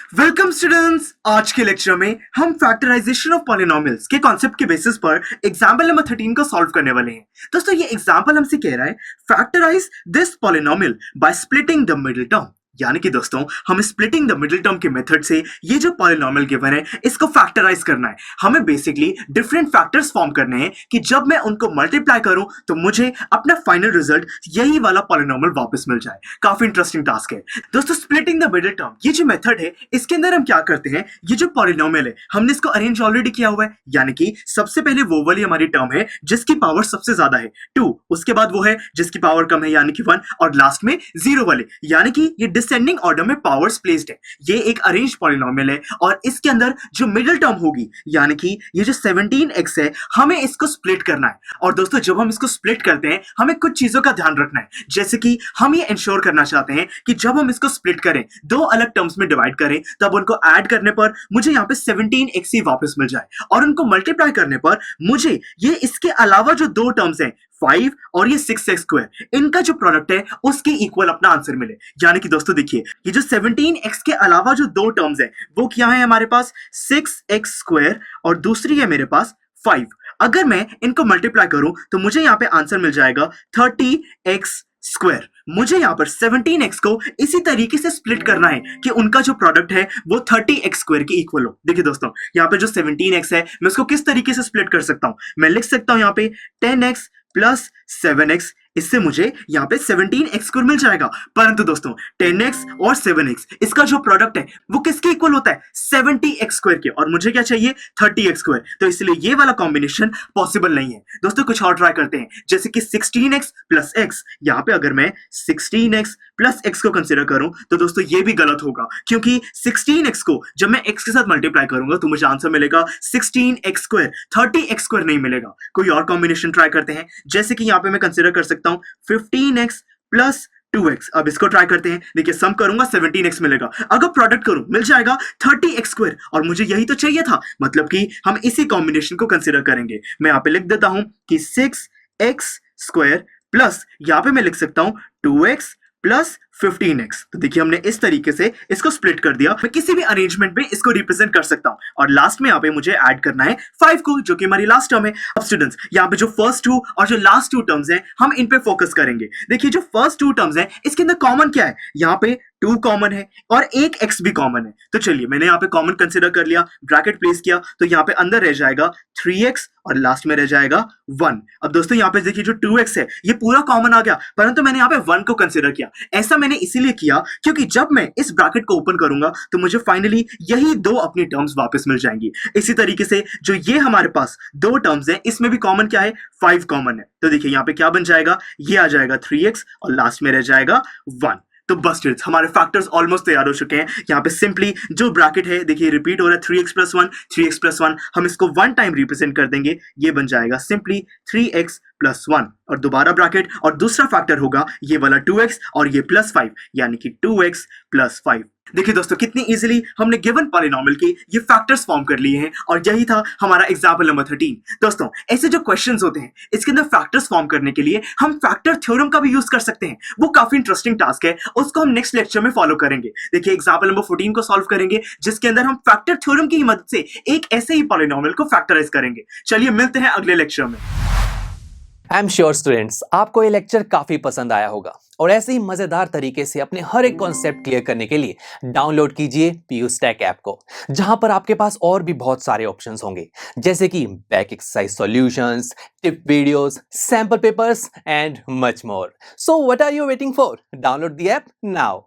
Welcome students. आज के lecture में हम फैक्टराइजेशन ऑफ पॉलिनोमियल्स के कॉन्सेप्ट के बेसिस पर एग्जाम्पल नंबर 13 को सॉल्व करने वाले हैं। दोस्तों ये एग्जाम्पल हमसे कह रहा है factorise this polynomial by splitting the middle term. यानी कि दोस्तों हमें स्प्लिटिंग द मिडिल टर्म के मेथड से ये जो पॉलिनोमियल गिवन है इसको फैक्टराइज करना है। हमें बेसिकली डिफरेंट फैक्टर्स फॉर्म करने हैं कि जब मैं उनको मल्टीप्लाई करूं तो मुझे अपना फाइनल रिजल्ट यही वाला पॉलिनोमियल वापस मिल जाए। काफी इंटरेस्टिंग टास्क है दोस्तों। स्प्लिटिंग द मिडिल टर्म ये जो मेथड है इसके अंदर हम क्या करते हैं, ये जो पॉलिनोमियल है हमने इसको अरेंज ऑलरेडी किया हुआ है। यानी कि सबसे पहले वो वाली हमारी टर्म है जिसकी पावर सबसे ज्यादा है 2, उसके बाद वो है जिसकी पावर कम है यानी कि 1, और लास्ट में 0 वाले यानी कि ये डिसेंडिंग ऑर्डर में पावर्स प्लेस्ड है। ये एक अरेंज पॉलिनोमियल है और इसके अंदर जो मिडिल टर्म होगी यानी कि ये जो 17x है हमें इसको स्प्लिट करना है। और दोस्तों जब हम इसको स्प्लिट करते हैं हमें कुछ चीजों का ध्यान रखना है, जैसे कि हम ये इंश्योर करना चाहते हैं कि जब हम इसको स्प्लिट करें, दो अलग टर्म्स में डिवाइड करें, तब उनको ऐड करने पर मुझे यहाँ पे 17x ही वापस मिल जाए, और उनको मल्टीप्लाई करने पर मुझे ये इसके अलावा जो दो टर्म्स हैं 5 और ये 6x², इनका जो प्रोडक्ट है उसके इक्वल अपना आंसर मिले। यानी कि दोस्तों देखिए ये जो 17x के अलावा जो दो टर्म्स है वो क्या है हमारे पास 6x² और दूसरी है मेरे पास 5। अगर मैं इनको मल्टीप्लाई करूं तो मुझे यहाँ पे आंसर मिल जाएगा 30x²। मुझे यहाँ पर 17x को इसी तरीके से स्प्लिट करना है कि उनका जो प्रोडक्ट है वो 30x² के इक्वल हो। देखिए दोस्तों यहाँ पे जो 17x है मैं उसको किस तरीके से स्प्लिट कर सकता हूं, मैं लिख सकता हूं यहाँ पे 10x प्लस 7x, इससे मुझे यहाँ पे 17x² मिल जाएगा। परंतु दोस्तों 10x और 7x इसका जो प्रोडक्ट है वो किसके इक्वल होता है 70x² के, और मुझे क्या चाहिए 30x², तो इसलिए ये वाला कॉम्बिनेशन पॉसिबल नहीं है। दोस्तों कुछ और ट्राई करते हैं, जैसे कि 16x प्लस x। यहाँ पे अगर मैं 16x प्लस x को कंसिडर करूं तो दोस्तों ये भी गलत होगा, क्योंकि 16x को जब मैं x के साथ मल्टीप्लाई करूंगा तो मुझे आंसर मिलेगा 16x², 30x² नहीं मिलेगा। कोई और कॉम्बिनेशन ट्राई करते हैं, जैसे कि यहाँ पे मैं कंसिडर कर सकता हूं 15x प्लस 2x। अब इसको ट्राई करते हैं, देखिए सम करूंगा 17x मिलेगा, अगर प्रोडक्ट करूं मिल जाएगा 30x², और मुझे यही तो चाहिए था। मतलब कि हम इसी कॉम्बिनेशन को कंसिडर करेंगे। मैं यहां पे लिख देता हूं कि 6x² प्लस यहां पे मैं लिख सकता हूं 2x प्लस 15x। तो देखिए हमने इस तरीके से इसको स्प्लिट कर दिया। मैं किसी भी अरेंजमेंट में इसको रिप्रेजेंट कर सकता हूं, और लास्ट में यहाँ पे मुझे ऐड करना है 5 को, जो कि हमारी लास्ट टर्म है। अब स्टूडेंट्स यहाँ पे जो फर्स्ट 2 और जो लास्ट 2 टर्म्स हैं हम इन पे फोकस करेंगे। देखिए जो फर्स्ट 2 टर्म्स हैं इसके अंदर कॉमन क्या है, यहाँ पे 2 कॉमन है और एक x भी कॉमन है। तो चलिए मैंने यहाँ पे कॉमन कंसिडर कर लिया, ब्रैकेट प्लेस किया, तो यहाँ पे अंदर रह जाएगा 3x और लास्ट में रह जाएगा 1। अब दोस्तों यहाँ पे देखिए जो 2x है ये पूरा कॉमन आ गया, परंतु मैंने यहाँ पे 1 को कंसिडर किया। ऐसा मैंने इसीलिए किया क्योंकि जब मैं इस ब्रैकेट को ओपन करूंगा तो मुझे फाइनली यही दो अपनी टर्म्स वापस मिल जाएंगी। इसी तरीके से जो ये हमारे पास दो टर्म्स हैं इसमें भी कॉमन क्या है 5 कॉमन है। तो देखिए यहाँ पे क्या बन जाएगा, ये आ जाएगा 3x और लास्ट में रह जाएगा 1। तो बस स्टूडेंट्स हमारे फैक्टर्स ऑलमोस्ट तैयार हो चुके हैं। यहाँ पे सिंपली जो ब्रैकेट है देखिए रिपीट हो रहा है 3x प्लस 1, 3x प्लस 1, हम इसको 1 टाइम रिप्रेजेंट कर देंगे, ये बन जाएगा सिंपली 3x प्लस 1, और दोबारा ब्रैकेट और दूसरा फैक्टर होगा ये वाला 2x और ये प्लस 5 यानी कि 2x प्लस 5। देखिए दोस्तों कितनी इजीली हमने गिवन पॉलिनोमियल के ये फैक्टर्स फॉर्म कर लिए हैं, और यही था हमारा एग्जांपल नंबर 13। दोस्तों ऐसे जो क्वेश्चंस होते हैं इसके अंदर फैक्टर्स फॉर्म करने के लिए हम फैक्टर थ्योरम का भी यूज कर सकते हैं। वो काफी इंटरेस्टिंग टास्क है, उसको हम नेक्स्ट लेक्चर में फॉलो करेंगे। देखिए एग्जांपल नंबर 14 को सॉल्व करेंगे जिसके अंदर हम फैक्टर थ्योरम की मदद से एक ऐसे ही पॉलिनोमियल को फैक्टराइज करेंगे। चलिए मिलते हैं अगले लेक्चर में। आई एम श्योर स्टूडेंट्स आपको ये लेक्चर काफी पसंद आया होगा, और ऐसे ही मजेदार तरीके से अपने हर एक कॉन्सेप्ट क्लियर करने के लिए डाउनलोड कीजिए PUStack ऐप को, जहां पर आपके पास और भी बहुत सारे ऑप्शंस होंगे, जैसे कि back exercise solutions, tip videos, sample papers and much more. So what are you waiting for? Download the app now.